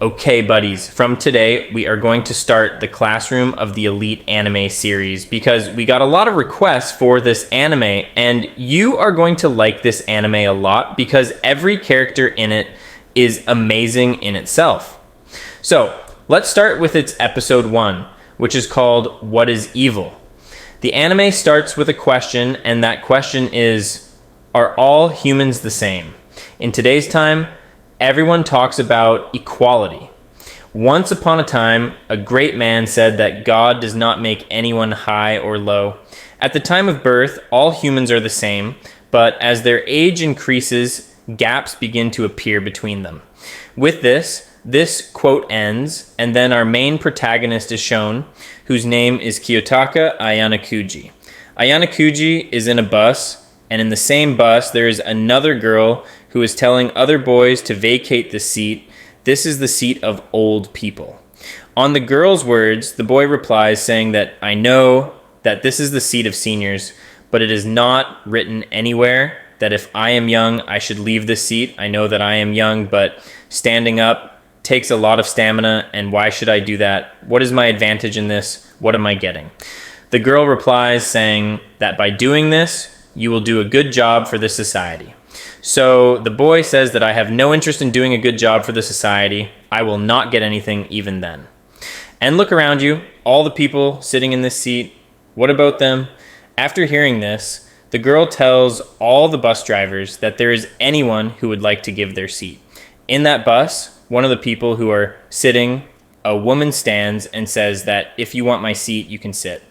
Okay, buddies, from today, we are going to start the Classroom of the Elite anime series because we got a lot of requests for this anime, and you are going to like this anime a lot because every character in it is amazing in itself. So, let's start with its episode 1, which is called What is Evil? The anime starts with a question, and that question is, are all humans the same? In today's time, everyone talks about equality. Once upon a time, a great man said that God does not make anyone high or low. At the time of birth, all humans are the same, but as their age increases, gaps begin to appear between them. With this quote ends, and then our main protagonist is shown, whose name is Kiyotaka Ayanokuji. Ayanokuji is in a bus, and in the same bus, there is another girl who is telling other boys to vacate the seat. This is the seat of old people. On the girl's words, the boy replies saying that I know that this is the seat of seniors, but it is not written anywhere that if I am young, I should leave this seat. I know that I am young, but standing up takes a lot of stamina, and why should I do that? What is my advantage in this? What am I getting? The girl replies saying that by doing this, you will do a good job for this society. So the boy says that I have no interest in doing a good job for the society. I will not get anything even then. And look around you, all the people sitting in this seat. What about them? After hearing this, the girl tells all the bus drivers that there is anyone who would like to give their seat. In that bus, one of the people who are sitting, a woman stands and says that if you want my seat, you can sit.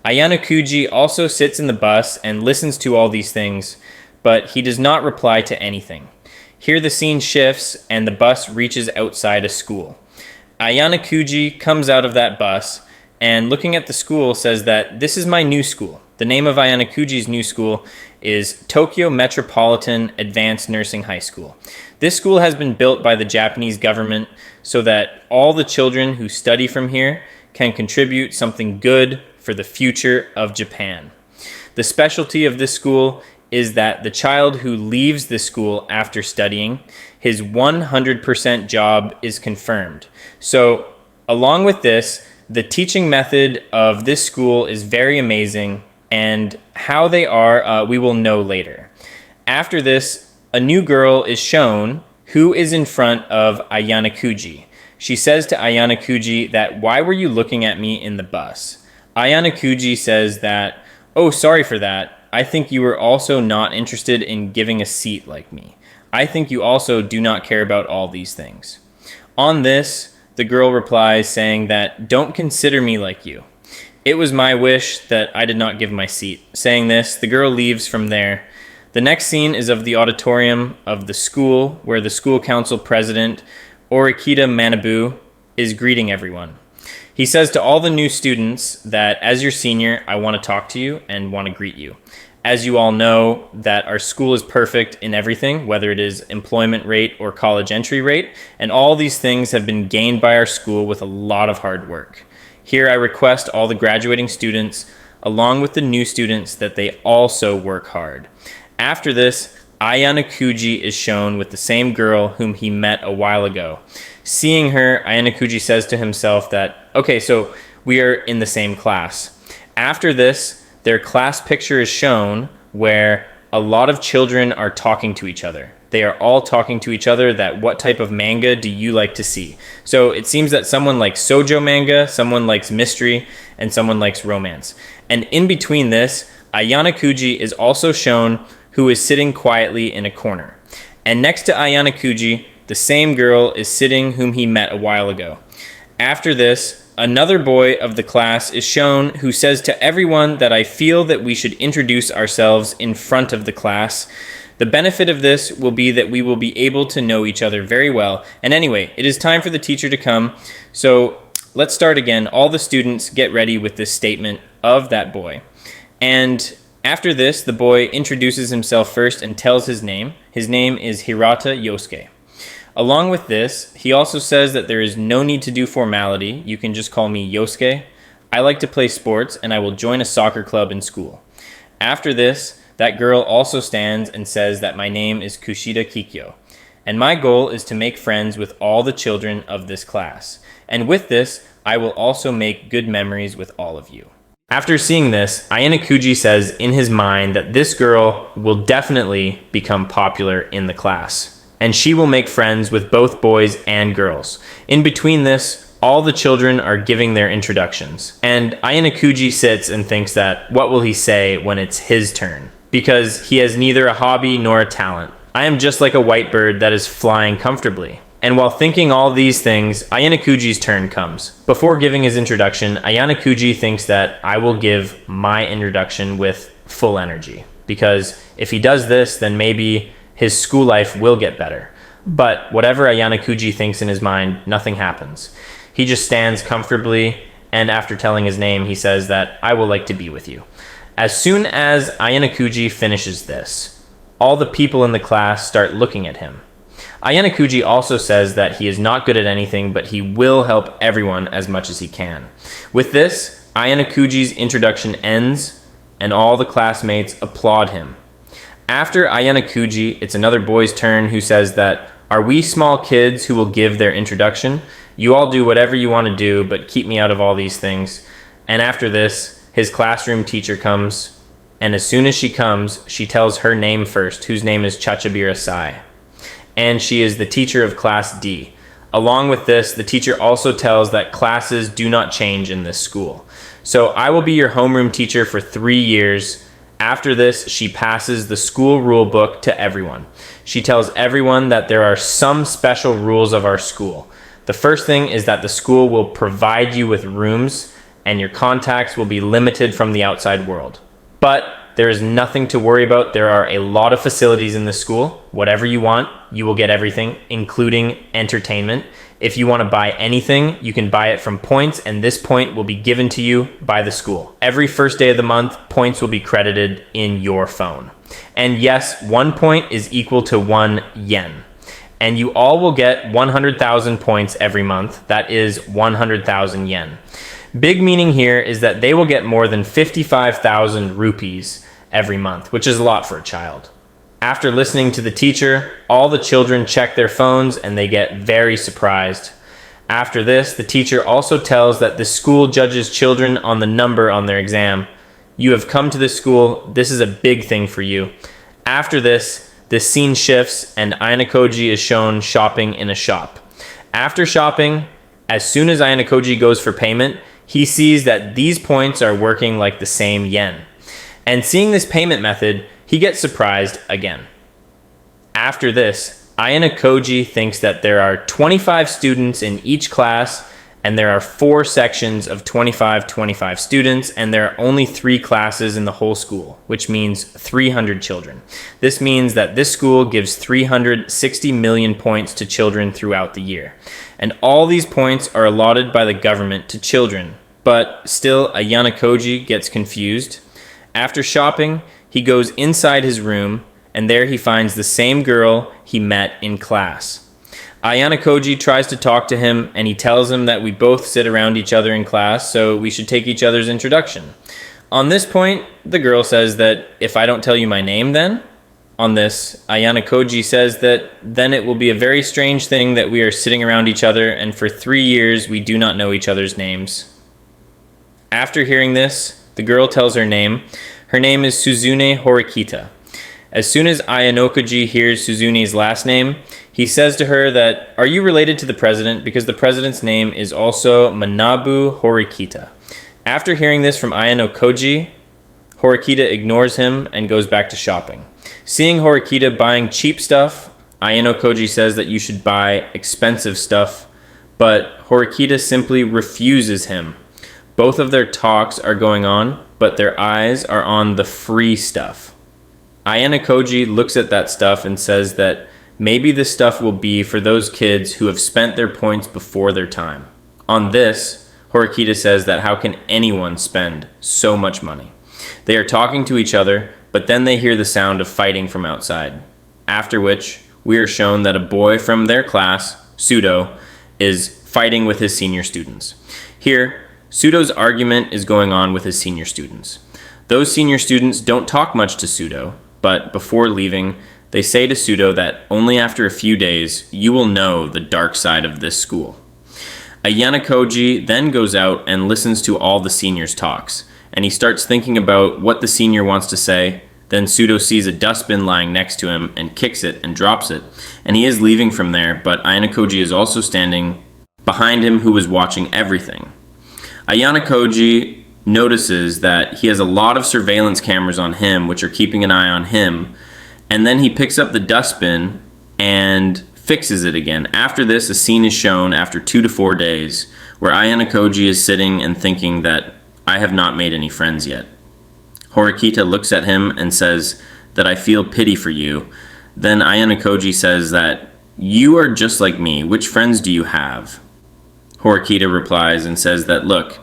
Ayanokuji also sits in the bus and listens to all these things, but he does not reply to anything. Here the scene shifts and the bus reaches outside a school. Ayanokuji comes out of that bus and looking at the school says that this is my new school. The name of Ayanokuji's new school is Tokyo Metropolitan Advanced Nursing High School. This school has been built by the Japanese government so that all the children who study from here can contribute something good for the future of Japan. The specialty of this school is that the child who leaves the school after studying, his 100% job is confirmed. So, along with this, the teaching method of this school is very amazing, and how they are, we will know later. After this, a new girl is shown who is in front of Ayanokuji. She says to Ayanokuji that, why were you looking at me in the bus? Ayanokuji says that, oh, sorry for that. I think you were also not interested in giving a seat like me. I think you also do not care about all these things. On this, the girl replies saying that, don't consider me like you. It was my wish that I did not give my seat. Saying this, the girl leaves from there. The next scene is of the auditorium of the school where the school council president, Orikita Manabu, is greeting everyone. He says to all the new students that as your senior, I want to talk to you and want to greet you. As you all know, that our school is perfect in everything, whether it is employment rate or college entry rate, and all these things have been gained by our school with a lot of hard work. Here I request all the graduating students, along with the new students, that they also work hard. After this, Ayanokuji is shown with the same girl whom he met a while ago. Seeing her, Ayanokuji says to himself that, okay, so we are in the same class. After this, their class picture is shown where a lot of children are talking to each other. They are all talking to each other that what type of manga do you like to see? So it seems that someone likes shoujo manga, someone likes mystery, and someone likes romance. And in between this, Ayanokuji is also shown who is sitting quietly in a corner. And next to Ayanokuji, the same girl is sitting whom he met a while ago. After this, another boy of the class is shown who says to everyone that I feel that we should introduce ourselves in front of the class. The benefit of this will be that we will be able to know each other very well. And anyway, it is time for the teacher to come. So let's start again. All the students get ready with this statement of that boy. And after this, the boy introduces himself first and tells his name. His name is Hirata Yosuke. Along with this, he also says that there is no need to do formality. You can just call me Yosuke. I like to play sports, and I will join a soccer club in school. After this, that girl also stands and says that my name is Kushida Kikyo. and my goal is to make friends with all the children of this class. And with this, I will also make good memories with all of you. After seeing this, Ayanokuji says in his mind that this girl will definitely become popular in the class, and she will make friends with both boys and girls. In between this, all the children are giving their introductions, and Ayanokuji sits and thinks that what will he say when it's his turn? Because he has neither a hobby nor a talent. I am just like a white bird that is flying comfortably. And while thinking all these things, Ayanokuji's turn comes. Before giving his introduction, Ayanokuji thinks that I will give my introduction with full energy. Because if he does this, then maybe his school life will get better. But whatever Ayanokuji thinks in his mind, nothing happens. He just stands comfortably, and after telling his name, he says that I will like to be with you. As soon as Ayanokuji finishes this, all the people in the class start looking at him. Ayanokuji also says that he is not good at anything, but he will help everyone as much as he can. With this, Ayanokuji's introduction ends, and all the classmates applaud him. After Ayanokuji, it's another boy's turn who says that, "Are we small kids who will give their introduction? You all do whatever you want to do, but keep me out of all these things." And after this, his classroom teacher comes, and as soon as she comes, she tells her name first, whose name is Chachabira Sai. And she is the teacher of Class D. Along with this, the teacher also tells that classes do not change in this school. So I will be your homeroom teacher for 3 years. After this, she passes the school rule book to everyone. She tells everyone that there are some special rules of our school. The first thing is that the school will provide you with rooms, and your contacts will be limited from the outside world. But there is nothing to worry about. There are a lot of facilities in the school. Whatever you want, you will get everything, including entertainment. If you want to buy anything, you can buy it from points, and this point will be given to you by the school. Every first day of the month, points will be credited in your phone. And yes, 1 point is equal to 1 yen. And you all will get 100,000 points every month. That is 100,000 yen. Big meaning here is that they will get more than 55,000 rupees every month, which is a lot for a child. After listening to the teacher, all the children check their phones and they get very surprised. After this, the teacher also tells that the school judges children on the number on their exam. You have come to this school. This is a big thing for you. After this, the scene shifts and Ayanokuji is shown shopping in a shop. After shopping, as soon as Ayanokuji goes for payment, he sees that these points are working like the same yen. And seeing this payment method, he gets surprised again. After this, Ayanokuji thinks that there are 25 students in each class, and there are 4 sections of 25 students, and there are only 3 classes in the whole school, which means 300 children. This means that this school gives 360 million points to children throughout the year. And all these points are allotted by the government to children. But still, Ayanokuji gets confused. After shopping, he goes inside his room, and there he finds the same girl he met in class. Ayanokuji tries to talk to him, and he tells him that we both sit around each other in class, so we should take each other's introduction. On this point, the girl says that if I don't tell you my name then? On this, Ayanokuji says that then it will be a very strange thing that we are sitting around each other, and for 3 years we do not know each other's names. After hearing this, the girl tells her name. Her name is Suzune Horikita. As soon as Ayanokuji hears Suzune's last name, he says to her that, "Are you related to the president? Because the president's name is also Manabu Horikita." After hearing this from Ayanokuji, Horikita ignores him and goes back to shopping. Seeing Horikita buying cheap stuff, Ayanokuji says that you should buy expensive stuff, but Horikita simply refuses him. Both of their talks are going on, but their eyes are on the free stuff. Ayanokuji looks at that stuff and says that maybe this stuff will be for those kids who have spent their points before their time. On this, Horikita says that how can anyone spend so much money? They are talking to each other, but then they hear the sound of fighting from outside. After which, we are shown that a boy from their class, Sudo, is fighting with his senior students. Here, Sudo's argument is going on with his senior students. Those senior students don't talk much to Sudo, but before leaving, They say to Pseudo that only after a few days you will know the dark side of this school. Ayana Koji then goes out and listens to all the seniors' talks, and he starts thinking about what the senior wants to say. Then Pseudo sees a dustbin lying next to him and kicks it and drops it, and he is leaving from there, but Ayana Koji is also standing behind him, who was watching everything. Ayana Koji notices that he has a lot of surveillance cameras on him, which are keeping an eye on him, and then he picks up the dustbin and fixes it again. After this, a scene is shown after 2 to 4 days where Ayana Koji is sitting and thinking that I have not made any friends yet. Horikita looks at him and says that I feel pity for you. Then Ayana Koji says that you are just like me. Which friends do you have? Horikita replies and says that, look,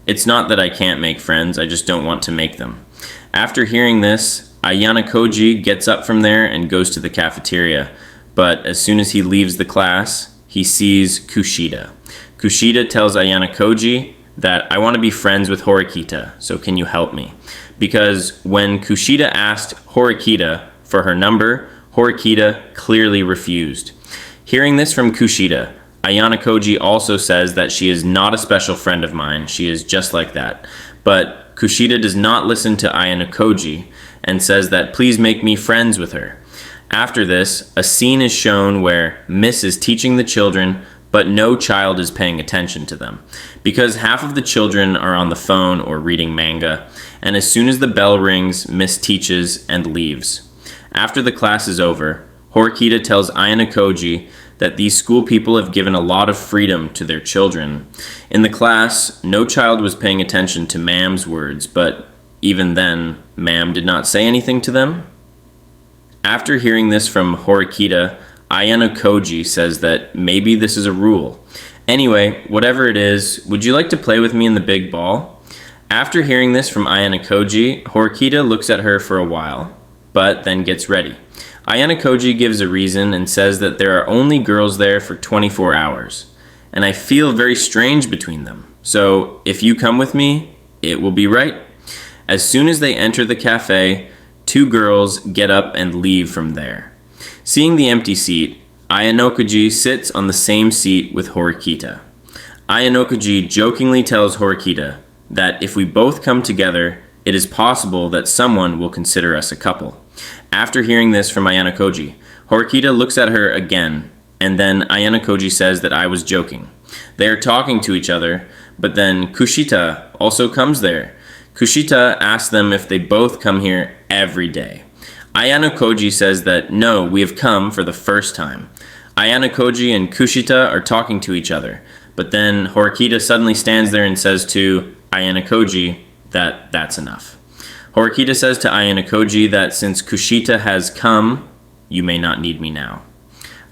it's not that I can't make friends, I just don't want to make them. After hearing this, Ayana Koji gets up from there and goes to the cafeteria. But as soon as he leaves the class, he sees Kushida. Kushida tells Ayana Koji that I want to be friends with Horikita, so can you help me? Because when Kushida asked Horikita for her number, Horikita clearly refused. Hearing this from Kushida, Ayana Koji also says that she is not a special friend of mine, she is just like that. But Kushida does not listen to Ayana Koji and says that please make me friends with her. After this, a scene is shown where Miss is teaching the children, but no child is paying attention to them, because half of the children are on the phone or reading manga, and as soon as the bell rings, Miss teaches and leaves. After the class is over, Horikita tells Ayana Koji that these school people have given a lot of freedom to their children. In the class, no child was paying attention to Ma'am's words, but even then, Ma'am did not say anything to them. After hearing this from Horikita, Ayana Koji says that maybe this is a rule. Anyway, whatever it is, would you like to play with me in the big ball? After hearing this from Ayana Koji, Horikita looks at her for a while, but then gets ready. Ayana Koji gives a reason and says that there are only girls there for 24 hours, and I feel very strange between them. So if you come with me, it will be right. As soon as they enter the cafe, 2 girls get up and leave from there. Seeing the empty seat, Ayana Koji sits on the same seat with Horikita. Ayana Koji jokingly tells Horikita that if we both come together, it is possible that someone will consider us a couple. After hearing this from Ayana Koji, Horikita looks at her again, and then Ayana Koji says that I was joking. They are talking to each other, but then Kushita also comes there. Kushita asks them if they both come here every day. Ayana Koji says that no, we have come for the first time. Ayana Koji and Kushita are talking to each other, but then Horikita suddenly stands there and says to Ayana Koji that that's enough. Horikita says to Ayana Koji that since Kushita has come, you may not need me now.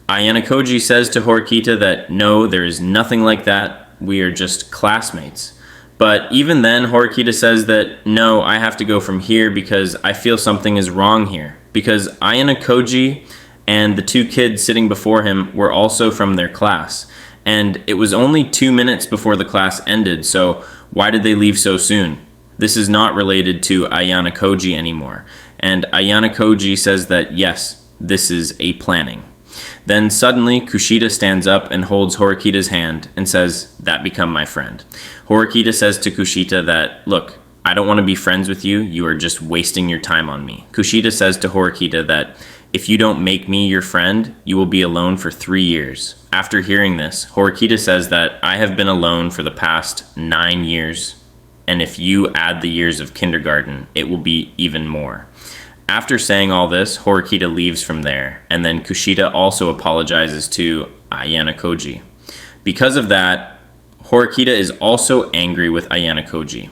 Ayana Koji says to Horikita that no, there is nothing like that, we are just classmates. But even then, Horikita says that, no, I have to go from here because I feel something is wrong here. Because Ayana Koji and the 2 kids sitting before him were also from their class. And it was only 2 minutes before the class ended, so why did they leave so soon? This is not related to Ayana Koji anymore. And Ayana Koji says that, yes, this is a planning. Then suddenly, Kushida stands up and holds Horikita's hand and says, that become my friend. Horikita says to Kushida that, look, I don't want to be friends with you, you are just wasting your time on me. Kushida says to Horikita that, if you don't make me your friend, you will be alone for 3 years. After hearing this, Horikita says that I have been alone for the past 9 years, and if you add the years of kindergarten, it will be even more. After saying all this, Horikita leaves from there, and then Kushida also apologizes to Ayana Koji. Because of that, Horikita is also angry with Ayana Koji.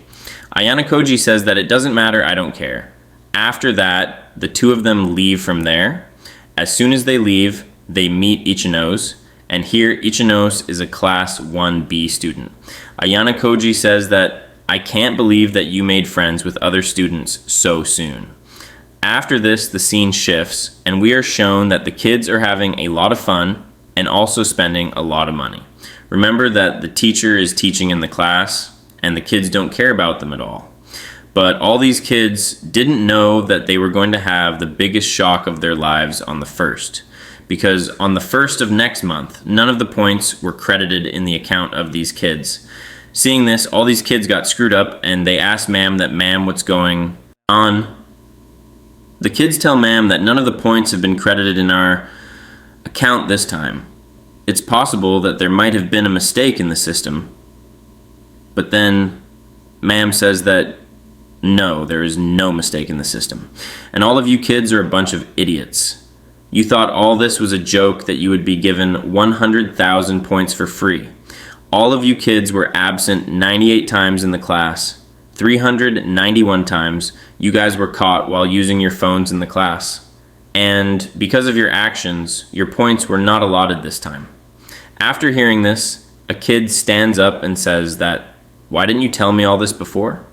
Ayana Koji says that it doesn't matter, I don't care. After that, the 2 of them leave from there. As soon as they leave, they meet Ichinos, and here Ichinos is a class 1B student. Ayana Koji says that, I can't believe that you made friends with other students so soon. After this, the scene shifts, and we are shown that the kids are having a lot of fun and also spending a lot of money. Remember that the teacher is teaching in the class, and the kids don't care about them at all. But all these kids didn't know that they were going to have the biggest shock of their lives on the 1st. Because on the 1st of next month, none of the points were credited in the account of these kids. Seeing this, all these kids got screwed up and they asked ma'am what's going on. The kids tell ma'am that none of the points have been credited in our account this time. It's possible that there might have been a mistake in the system. But then ma'am says that no, there is no mistake in the system. And all of you kids are a bunch of idiots. You thought all this was a joke, that you would be given 100,000 points for free. All of you kids were absent 98 times in the class. 391 times you guys were caught while using your phones in the class. And because of your actions, your points were not allotted this time. After hearing this, a kid stands up and says that, "Why didn't you tell me all this before?"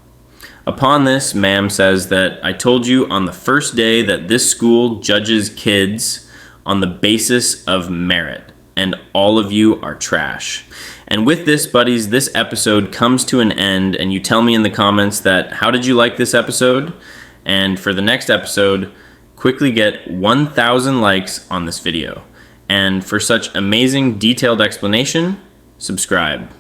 Upon this, ma'am says that, "I told you on the first day that this school judges kids on the basis of merit, and all of you are trash." And with this, buddies, this episode comes to an end, and you tell me in the comments that, how did you like this episode? And for the next episode, quickly get 1,000 likes on this video. And for such amazing detailed explanation, subscribe.